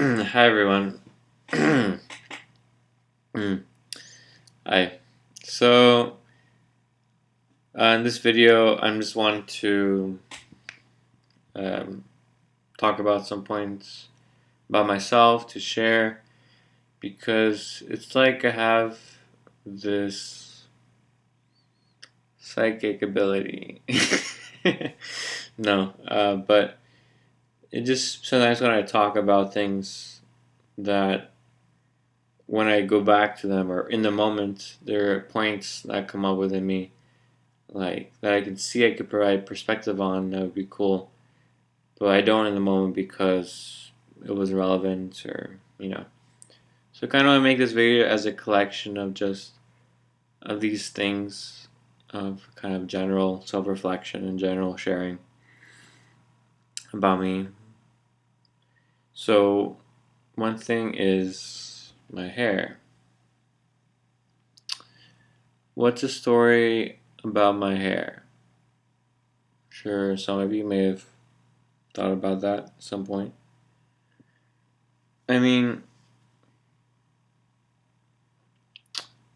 Hi everyone. Hi. So, in this video, I just want to um, talk about some points about myself to share because it's like I have this psychic ability. No, but it just sometimes when I talk about things that when I go back to them or in the moment, there are points that come up within me, like that I can see I could provide perspective on. That would be cool, but I don't in the moment because it was relevant or. So kind of want to make this video as a collection of just of these things of kind of general self-reflection and general sharing about me. So one thing is my hair. What's a story about my hair? Sure, some of you may have thought about that at some point. I mean,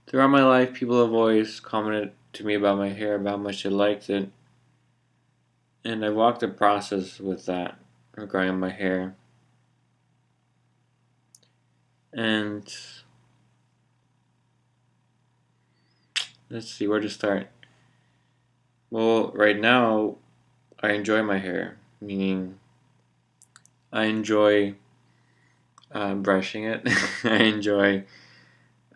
throughout my life, people have always commented to me about my hair, about how much they liked it. And I walked a process with that regarding my hair. And let's see where to start. Well, right now, I enjoy my hair, meaning I enjoy brushing it. I enjoy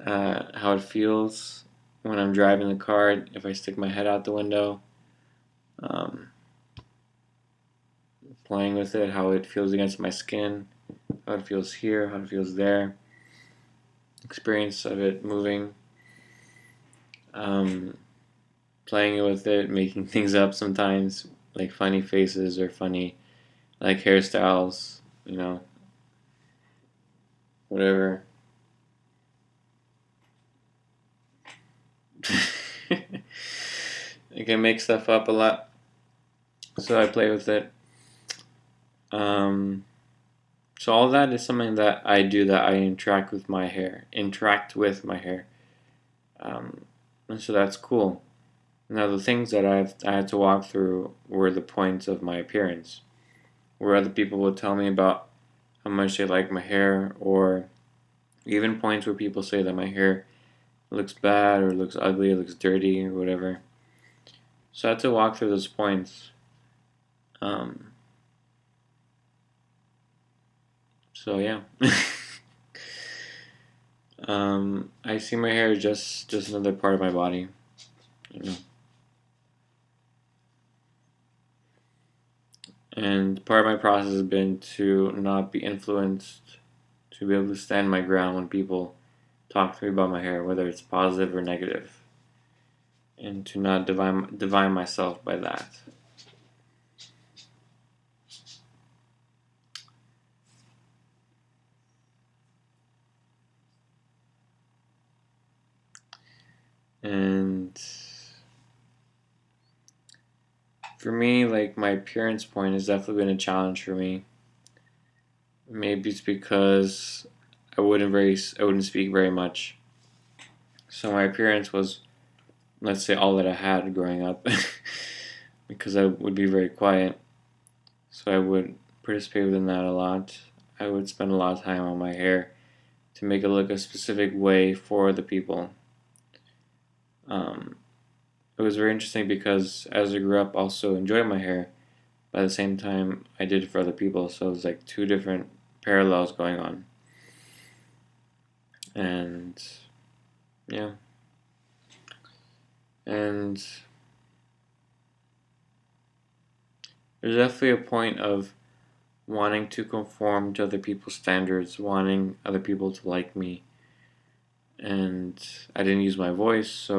how it feels when I'm driving the car, if I stick my head out the window, playing with it, how it feels against my skin, how it feels here, how it feels there, experience of it moving, playing with it, making things up sometimes, like funny faces or funny like hairstyles, whatever. I can make stuff up a lot, so I play with it. So all that is something that I do, that I interact with my hair, and so that's cool. Now the things that I had to walk through were the points of my appearance, where other people would tell me about how much they like my hair, or even points where people say that my hair looks bad or looks ugly or looks dirty or whatever. So I had to walk through those points. So yeah. I see my hair as just another part of my body. And part of my process has been to not be influenced, to be able to stand my ground when people talk to me about my hair, whether it's positive or negative, and to not divine myself by that. And for me, like, my appearance point has definitely been a challenge for me. Maybe it's because I wouldn't speak very much. So my appearance was, let's say, all that I had growing up, because I would be very quiet. So I would participate within that a lot. I would spend a lot of time on my hair to make it look a specific way for the people. It was very interesting because as I grew up, I also enjoyed my hair, but at the same time, I did it for other people. So it was like two different parallels going on. And yeah. And there's definitely a point of wanting to conform to other people's standards, wanting other people to like me. And I didn't use my voice,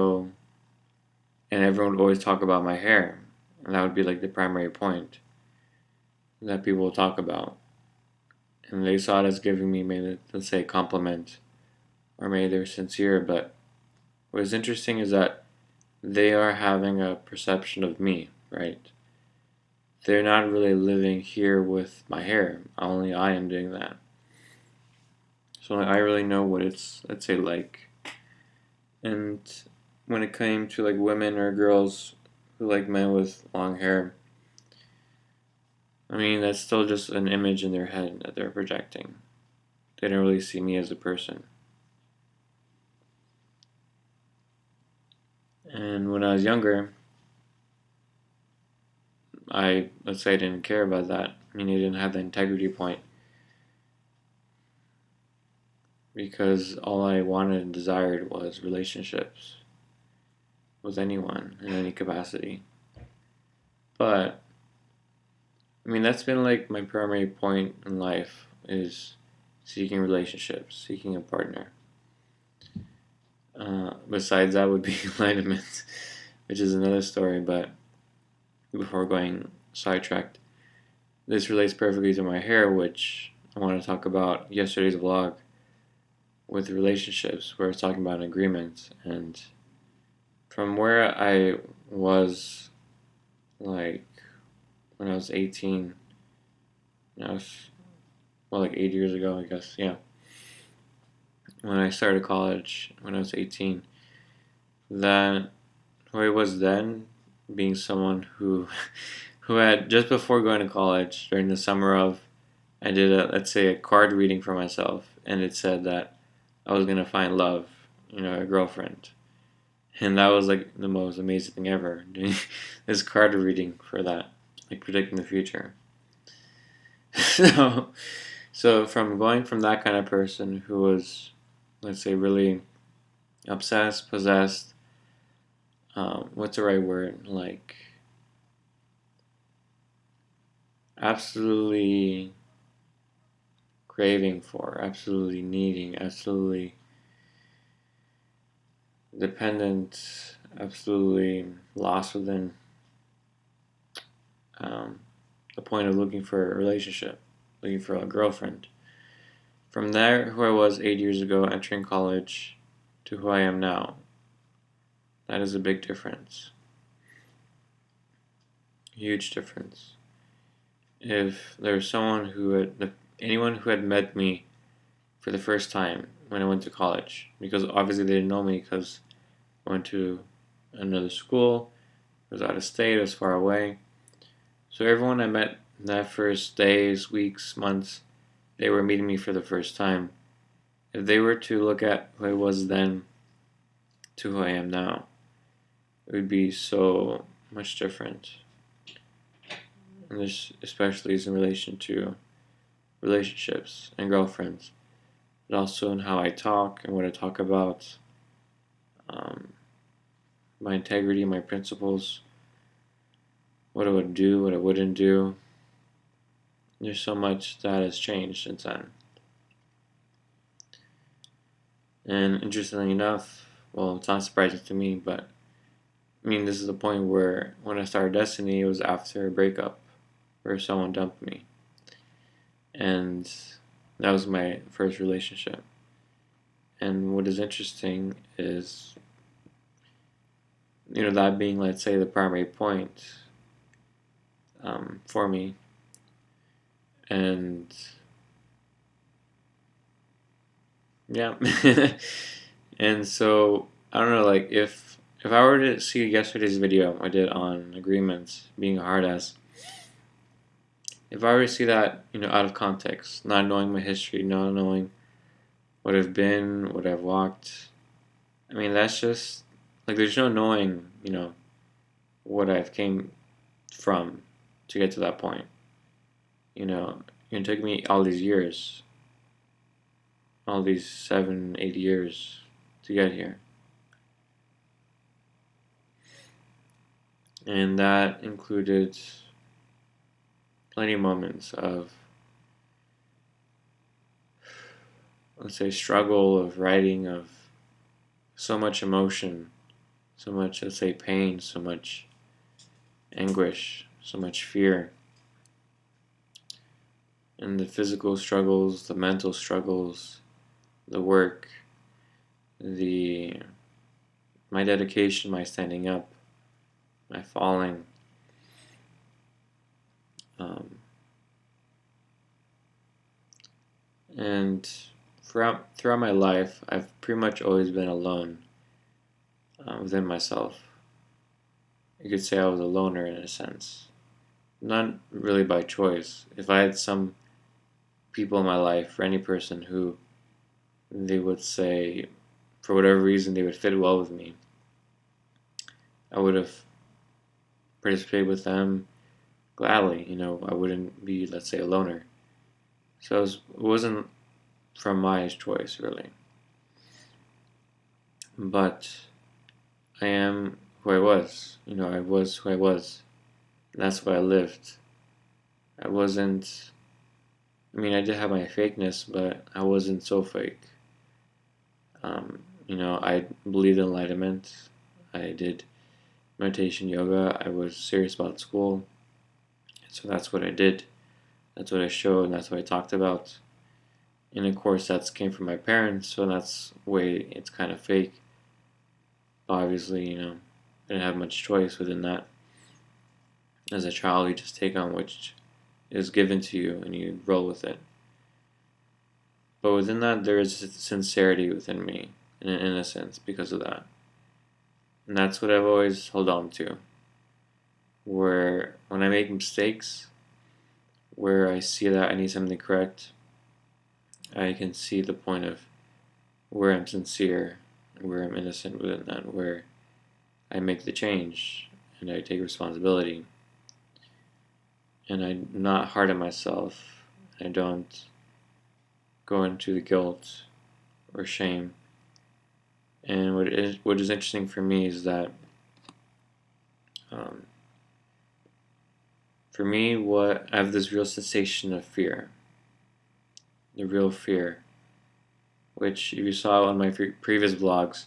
and everyone would always talk about my hair. And that would be like the primary point that people would talk about. And they saw it as giving me, maybe, let's say, a compliment, or maybe they're sincere. But what is interesting is that they are having a perception of me, right? They're not really living here with my hair. Only I am doing that. So I really know what it's, let's say, like. And when it came to like women or girls who like men with long hair, I mean, that's still just an image in their head that they're projecting. They don't really see me as a person. And when I was younger, let's say I didn't care about that. I mean, I didn't have the integrity point because all I wanted and desired was relationships with anyone in any capacity. But I mean, that's been like my primary point in life is seeking relationships, seeking a partner. Besides that would be alignment, which is another story. But before going sidetracked, this relates perfectly to my hair, which I want to talk about yesterday's vlog with relationships, where I was talking about an agreement. And from where I was, like, when I was 18, I was, well, like 8 years ago, I guess, yeah. When I started college, when I was 18, that who I was then, being someone who, who had, just before going to college, during the summer of, I did let's say, a card reading for myself, and it said that I was going to find love, a girlfriend. And that was like the most amazing thing ever, doing this card reading for that, like predicting the future. so, so from going from that kind of person who was, let's say, really obsessed, possessed, what's the right word? Like, absolutely craving for, absolutely needing, absolutely dependent, absolutely lost within the point of looking for a relationship, looking for a girlfriend. From there, who I was 8 years ago entering college to who I am now, that is a big difference. Huge difference. If there's anyone who had met me for the first time when I went to college, because obviously they didn't know me because I went to another school, I was out of state, I was far away. So everyone I met in that first days, weeks, months, they were meeting me for the first time. If they were to look at who I was then to who I am now, it would be so much different. And this especially is in relation to relationships and girlfriends, but also in how I talk and what I talk about, my integrity, my principles, what I would do, what I wouldn't do. There's so much that has changed since then. And interestingly enough, well, it's not surprising to me, but I mean, this is the point where when I started Desteni, it was after a breakup where someone dumped me. And that was my first relationship. And what is interesting is, that being, let's say, the primary point for me. And yeah. And so, I don't know, like, if I were to see yesterday's video I did on agreements being a hard ass, if I were to see that, out of context, not knowing my history, not knowing what I've been, what I've walked, I mean, that's just, like, there's no knowing, what I've came from to get to that point. It took me all these years, all these 7, 8 years to get here. And that included plenty of moments of, let's say, struggle, of writing, of so much emotion, so much, let's say, pain, so much anguish, so much fear. And the physical struggles, the mental struggles, the work, my dedication, my standing up, my falling. And throughout my life, I've pretty much always been alone within myself. You could say I was a loner in a sense, not really by choice. If I had some people in my life, or any person who they would say, for whatever reason, they would fit well with me, I would have participated with them gladly. I wouldn't be, let's say, a loner. So it wasn't from my choice, really. But I am who I was. I was who I was. And that's what I lived. I wasn't. I did have my fakeness, but I wasn't so fake. I believed in enlightenment. I did meditation, yoga. I was serious about school. So that's what I did. That's what I showed, and that's what I talked about. And of course, that came from my parents, so that's way it's kind of fake. Obviously, I didn't have much choice within that. As a child, you just take on which is given to you, and you roll with it. But within that, there is sincerity within me, and an innocence because of that. And that's what I've always held on to. Where when I make mistakes, where I see that I need something correct, I can see the point of where I'm sincere, where I'm innocent within that, where I make the change and I take responsibility. And I'm not hard on myself. I don't go into the guilt or shame. And what is interesting for me is that for me, I have this real sensation of fear, the real fear, which you saw on my previous vlogs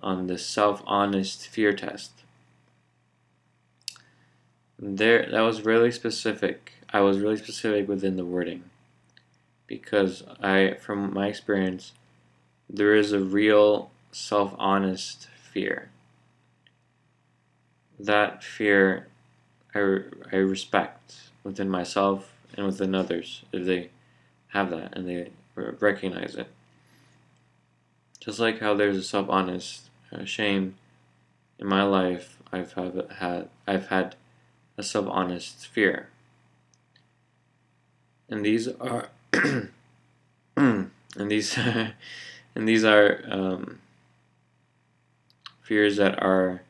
on the self-honest fear test. That was really specific. I was really specific within the wording because from my experience, there is a real self-honest fear. That fear I respect within myself and within others if they have that and they recognize it. Just like how there's a self-honest shame in my life, I've had a self-honest fear, and these are and these are fears that are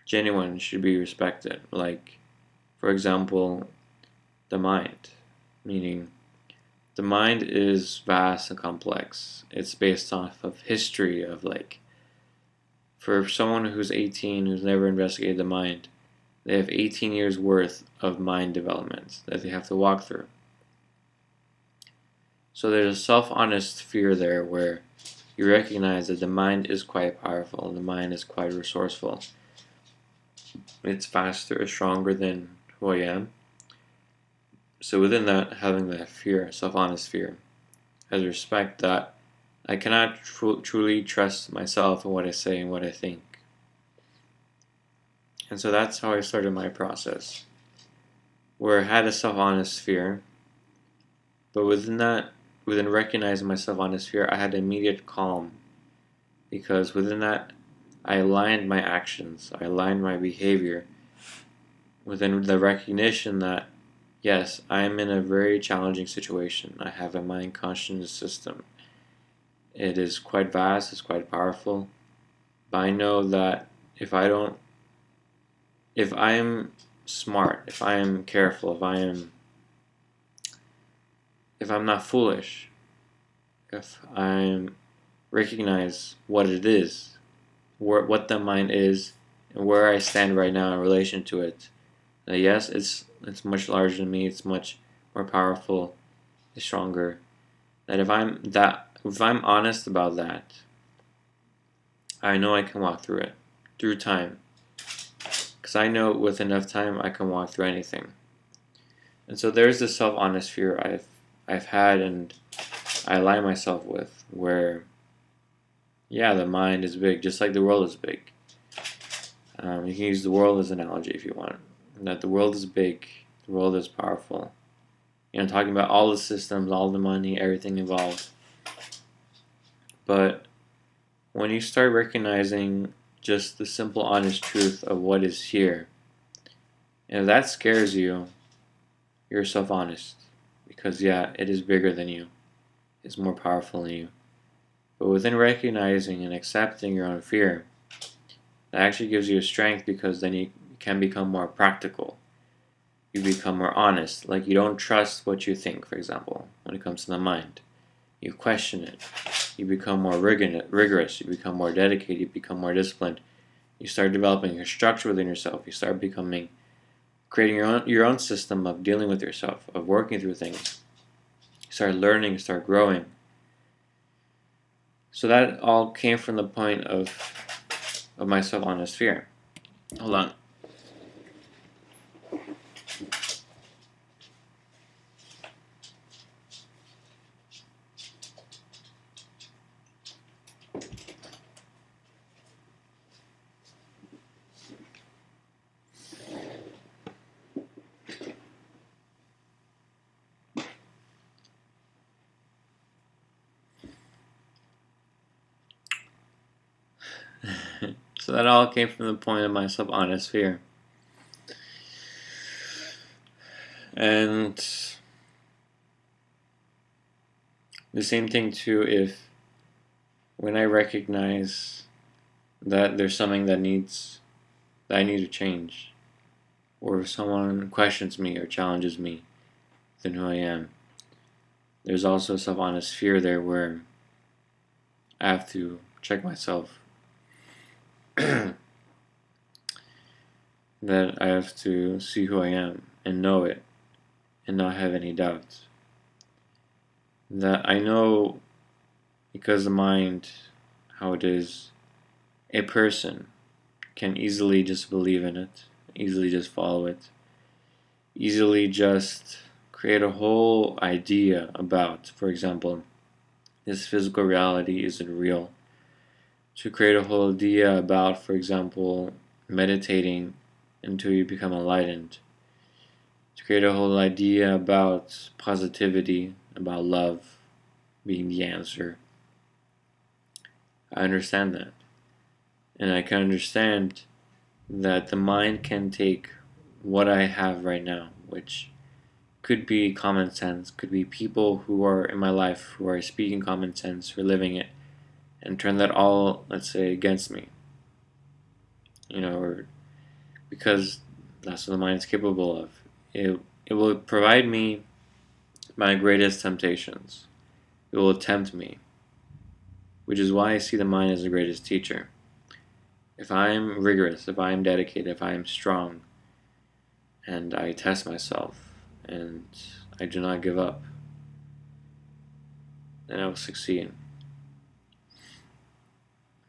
genuine, should be respected. Like, for example, the mind, meaning the mind is vast and complex. It's based off of history of for someone who's 18 who's never investigated the mind, they have 18 years worth of mind development that they have to walk through. So there's a self-honest fear there where you recognize that the mind is quite powerful, the mind is quite resourceful. It's faster, stronger than who I am. So within that, having that fear, self-honest fear, has respect that I cannot truly trust myself and what I say and what I think. And so that's how I started my process, where I had a self-honest fear, but within recognizing my self-honest fear, I had immediate calm, because within that, I aligned my actions, I aligned my behavior within the recognition that, yes, I am in a very challenging situation. I have a mind consciousness system. It is quite vast, it's quite powerful, but I know that if I am smart, if I am careful, if I'm not foolish, if I recognize what it is, what the mind is, and where I stand right now in relation to it. Yes, it's much larger than me. It's much more powerful. It's stronger. That if I'm honest about that, I know I can walk through it, through time, because I know with enough time I can walk through anything. And so there's this self-honest fear I've had, and I align myself with, where yeah, the mind is big, just like the world is big. You can use the world as an analogy if you want. That the world is big, the world is powerful. Talking about all the systems, all the money, everything involved. But when you start recognizing just the simple, honest truth of what is here, and if that scares you, you're self-honest. Because, yeah, it is bigger than you, it's more powerful than you. But within recognizing and accepting your own fear, that actually gives you a strength, because then you can become more practical. You become more honest. Like, you don't trust what you think, for example, when it comes to the mind. You question it. You become more rigorous. You become more dedicated. You become more disciplined. You start developing your structure within yourself. You start creating your own system of dealing with yourself, of working through things. You start learning, you start growing. So that all came from the point of my self-honest fear. Hold on. So that all came from the point of my self-honest fear. And the same thing too, if when I recognize that there's something that I need to change, or if someone questions me or challenges me than who I am, there's also self-honest fear there, where I have to check myself. That I have to see who I am and know it and not have any doubts. That I know, because the mind, how it is, a person can easily just believe in it, easily just follow it, easily just create a whole idea about, for example, this physical reality isn't real. To create a whole idea about, for example, meditating until you become enlightened. To create a whole idea about positivity, about love being the answer. I understand that. And I can understand that the mind can take what I have right now, which could be common sense, could be people who are in my life who are speaking common sense, who are living it, and turn that all, let's say, against me. Or because that's what the mind is capable of. It will provide me my greatest temptations. It will tempt me, which is why I see the mind as the greatest teacher. If I'm rigorous, if I'm dedicated, if I'm strong, and I test myself, and I do not give up, then I will succeed.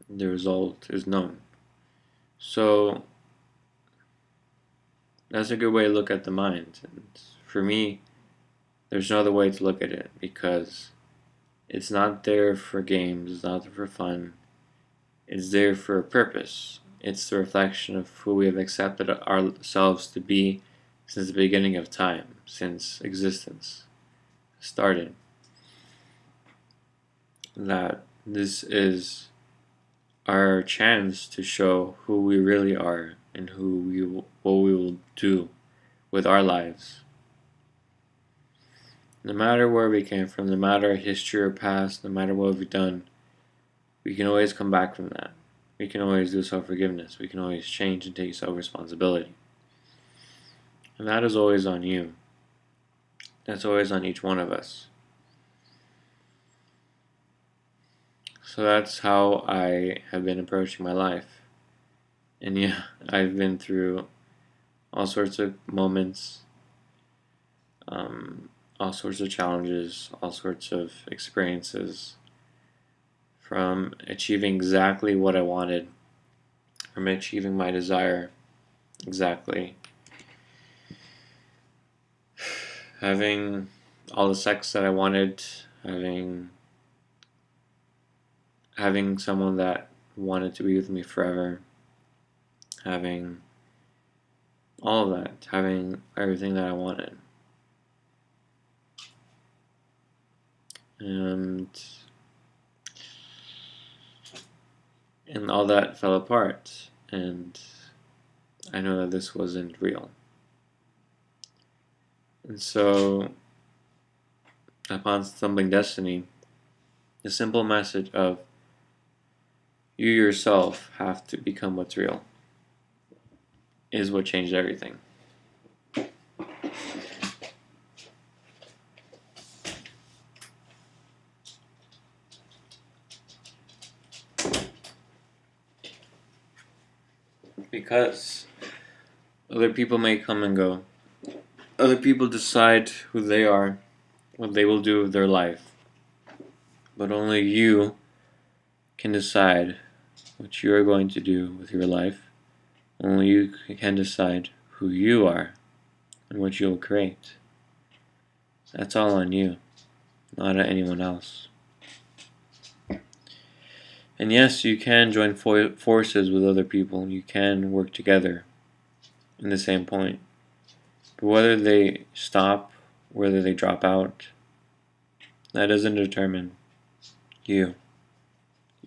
The result is known. So that's a good way to look at the mind. And for me, there's no other way to look at it, because it's not there for games, it's not there for fun, it's there for a purpose. It's the reflection of who we have accepted ourselves to be since the beginning of time, since existence started. That this is our chance to show who we really are and what we will do with our lives. No matter where we came from, no matter our history or past, no matter what we've done, we can always come back from that. We can always do self-forgiveness. We can always change and take self-responsibility. And that is always on you. That's always on each one of us. So that's how I have been approaching my life. And yeah, I've been through all sorts of moments, all sorts of challenges, all sorts of experiences, from achieving exactly what I wanted, from achieving my desire exactly, having all the sex that I wanted, having someone that wanted to be with me forever, having all of that, having everything that I wanted. And And all that fell apart, and I know that this wasn't real. And so, upon stumbling Destiny, the simple message of you yourself have to become what's real is what changed everything. Because other people may come and go. Other people decide who they are, what they will do with their life. But only you can decide what you are going to do with your life. Only you can decide who you are and what you'll create. That's all on you, not on anyone else. And yes, you can join forces with other people. You can work together in the same point. But whether they stop, whether they drop out, that doesn't determine you.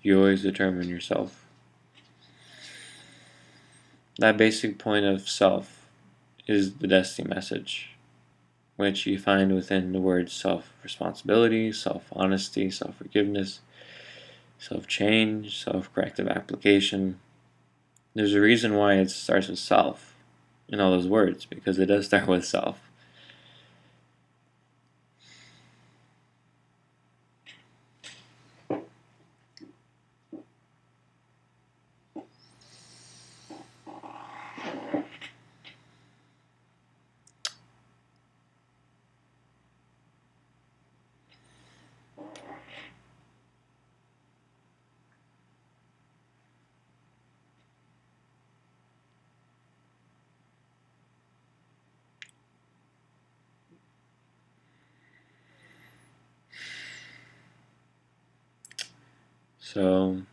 You always determine yourself. That basic point of self is the Destiny message, which you find within the words self-responsibility, self-honesty, self-forgiveness, self-change, self-corrective application. There's a reason why it starts with self in all those words, because it does start with self. So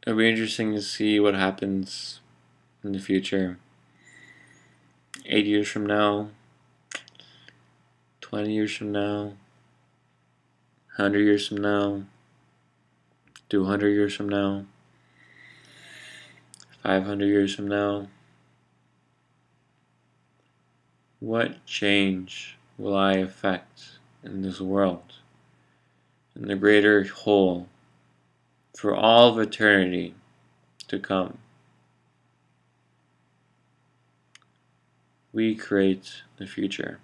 it'll be interesting to see what happens in the future. 8 years from now, 20 years from now, 100 years from now, 200 years from now, 500 years from now. What change will I affect in this world, in the greater whole, for all of eternity to come? We create the future,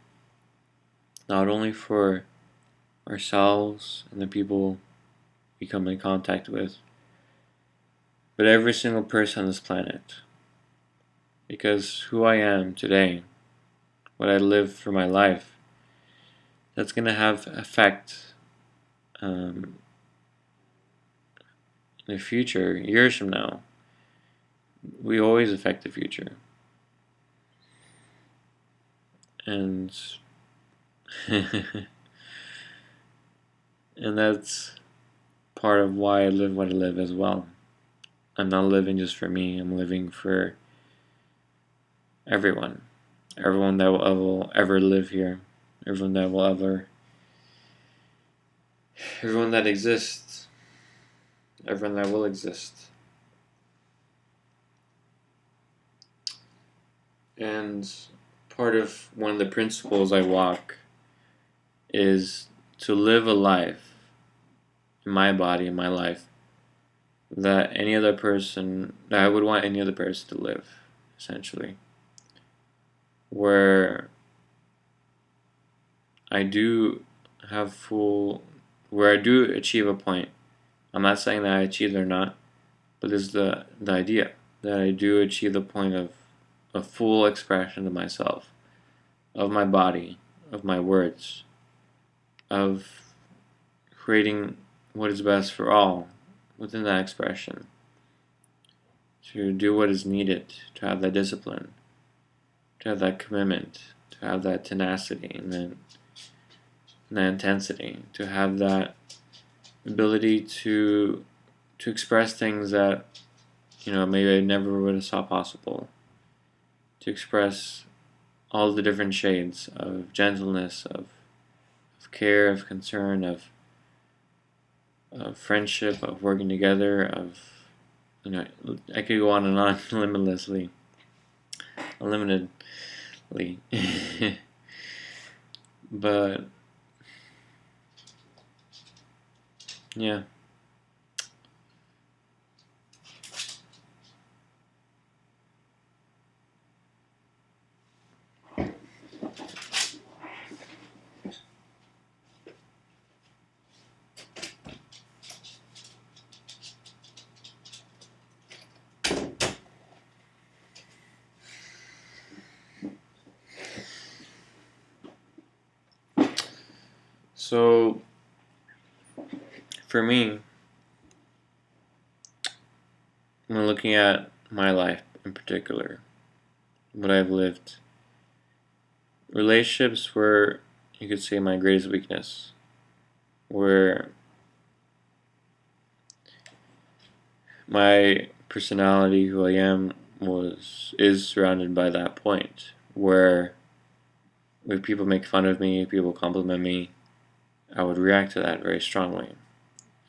not only for ourselves and the people we come in contact with, but every single person on this planet. Because who I am today, what I live for my life, that's going to have effect in the future, years from now. We always affect the future. And and that's part of why I live what I live as well. I'm not living just for me, I'm living for everyone. Everyone that will ever live here. Everyone that exists. Everyone that will exist. And part of one of the principles I walk is to live a life in my body, in my life, that I would want any other person to live, essentially. Where I do achieve a point. I'm not saying that I achieved it or not, but this is the idea, that I do achieve the point of a full expression of myself, of my body, of my words, of creating what is best for all within that expression, to do what is needed, to have that discipline, to have that commitment, to have that tenacity, and then that intensity, to have that ability to express things that maybe I never would have saw possible, to express all the different shades of gentleness, of care, of concern, of of friendship, of working together, of, I could go on and on unlimitedly. But yeah. So for me, when looking at my life in particular, what I've lived, relationships were, you could say, my greatest weakness. Where my personality, who I am, is surrounded by that point. Where if people make fun of me, if people compliment me, I would react to that very strongly.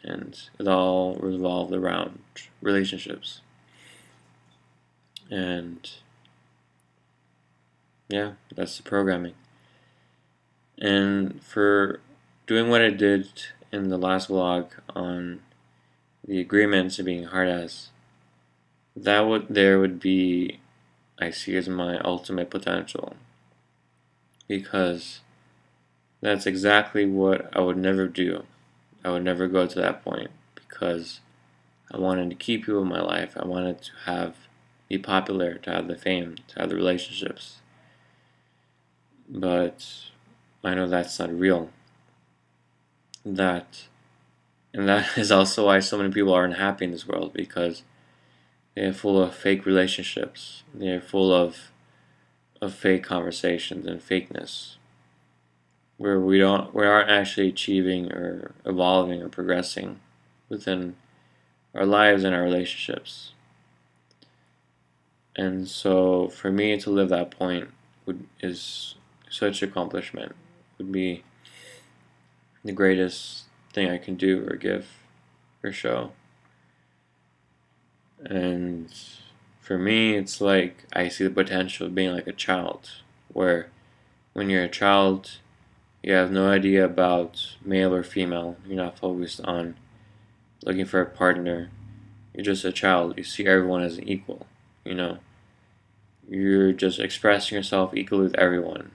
And it all revolved around relationships. And yeah, that's the programming. And for doing what I did in the last vlog on the agreements and being hard ass, there would be, I see as my ultimate potential, because that's exactly what I would never do. I would never go to that point, because I wanted to keep people in my life. I wanted to be popular, to have the fame, to have the relationships. But I know that's not real. And that is also why so many people are unhappy in this world, because they are full of fake relationships. They are full of fake conversations and fakeness, where we aren't actually achieving or evolving or progressing within our lives and our relationships. And so for me to live that point is such accomplishment, would be the greatest thing I can do or give or show. And for me, it's like I see the potential of being like a child, where when you're a child, you have no idea about male or female. You're not focused on looking for a partner. You're just a child. You see everyone as an equal. You're just expressing yourself equally with everyone.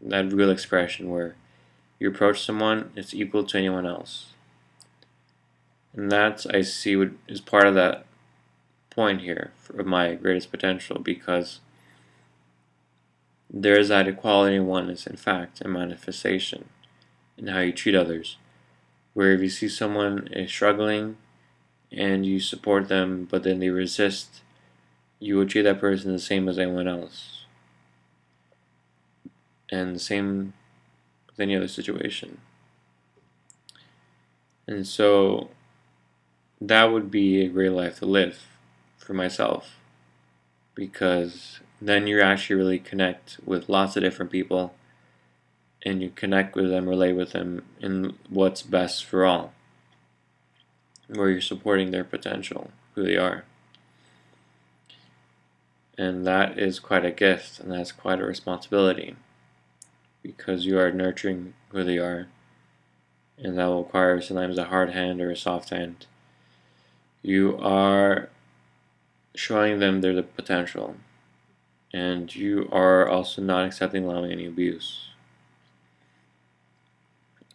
That real expression where you approach someone, it's equal to anyone else. And that, I see, is part of that point here of my greatest potential, because there is that equality and oneness, in fact, and manifestation in how you treat others. Where if you see someone is struggling and you support them, but then they resist, you will treat that person the same as anyone else. And the same with any other situation. And so that would be a great life to live for myself, because then you actually really connect with lots of different people, and you connect with them, relate with them in what's best for all, where you're supporting their potential, who they are. And that is quite a gift, and that's quite a responsibility, because you are nurturing who they are, and that will require sometimes a hard hand or a soft hand. You are showing them their potential, and you are also not accepting, allowing any abuse.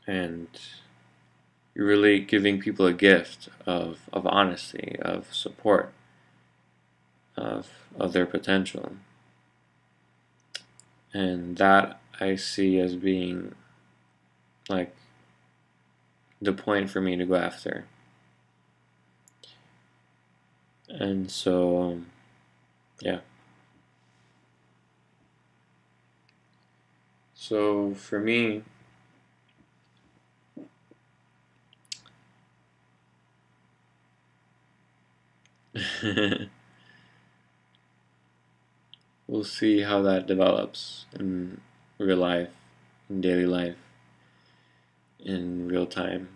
And you're really giving people a gift of honesty, of support, of their potential. And that I see as being like the point for me to go after. And so, yeah. So for me, we'll see how that develops in real life, in daily life, in real time.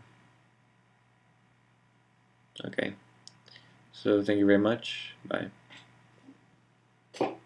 Okay. So thank you very much. Bye.